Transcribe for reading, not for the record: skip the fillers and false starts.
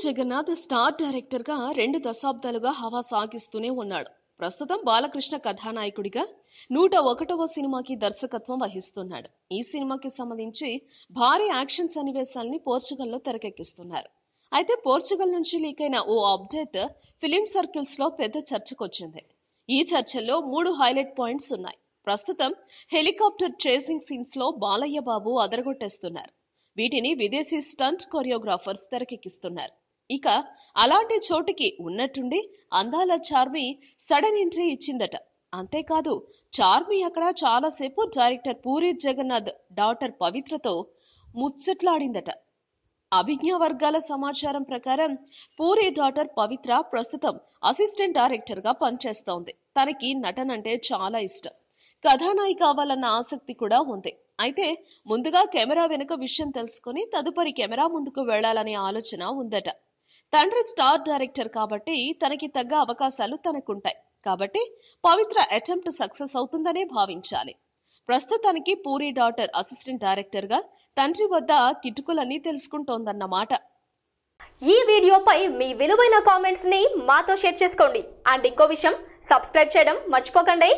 Jagannadh star director గా 2 దశాబ్దాలుగా హవా సాగిస్తూనే ఉన్నాడు. ప్రస్తుతం బాలకృష్ణ కథానాయకుడిగా 101వ సినిమాకి దర్శకత్వం వహిస్తున్నాడు. ఈ సినిమాకి సంబంధించి భారీ యాక్షన్ సన్నివేశాల్ని పోర్చుగల్లో తెరకెక్కిస్తున్నారు. అయితే పోర్చుగల్ నుంచి లీక్ అయిన ఓ అప్డేట్ ఫిలిం సర్కిల్స్ లో పెద్ద చర్చకొచ్చింది. ఈ చర్చల్లో 3 హైలైట్ పాయింట్స్ ఉన్నాయి. ప్రస్తుతం హెలికాప్టర్ చేసింగ్ సీన్స్ లో బాలయ్య బాబు అదరగొట్టేస్తున్నారు. వీటిని విదేశీ స్టంట్ కొరియోగ్రాఫర్స్ తెరకెక్కిస్తున్నారు. ఇక అలాంటి చోటికి ఉన్నట్టుండి అందాల చార్మి సడన్ ఎంట్రీ ఇచ్చిందట. అంతేకాదు, చార్మి అక్కడ చాలాసేపు డైరెక్టర్ పూరి జగన్నాథ్ డాటర్ పవిత్రతో ముచ్చట్లాడిందట. అభిజ్ఞా వర్గాల సమాచారం ప్రకారం పూరి డాటర్ పవిత్ర ప్రస్తుతం అసిస్టెంట్ డైరెక్టర్ గా పనిచేస్తోంది. తనకి నటన అంటే చాలా ఇష్టం. కథానాయిక అవ్వాలన్న ఆసక్తి కూడా ఉంది. అయితే ముందుగా కెమెరా వెనుక విషయం తెలుసుకుని తదుపరి కెమెరా ముందుకు వెళ్లాలనే ఆలోచన ఉందట. తండ్రి స్టార్ డైరెక్టర్ కాబట్టి తనకి తగ్గ అవకాశాలు తనకుంటాయి. కాబట్టి పవిత్ర అటెంప్ట్ సక్సెస్ అవుతుందనే భావించాలి. ప్రస్తుతానికి పూరి డాటర్ అసిస్టెంట్ డైరెక్టర్ గా తండ్రి వద్ద కిటుకులన్నీ తెలుసుకుంటోందన్నమాట. ఈ వీడియోపై మీ విలువైన కామెంట్స్ ని మాతో షేర్ చేసుకోండి. అండ్ ఇంకో విషయం, సబ్స్క్రైబ్ చేయడం మర్చిపోకండి.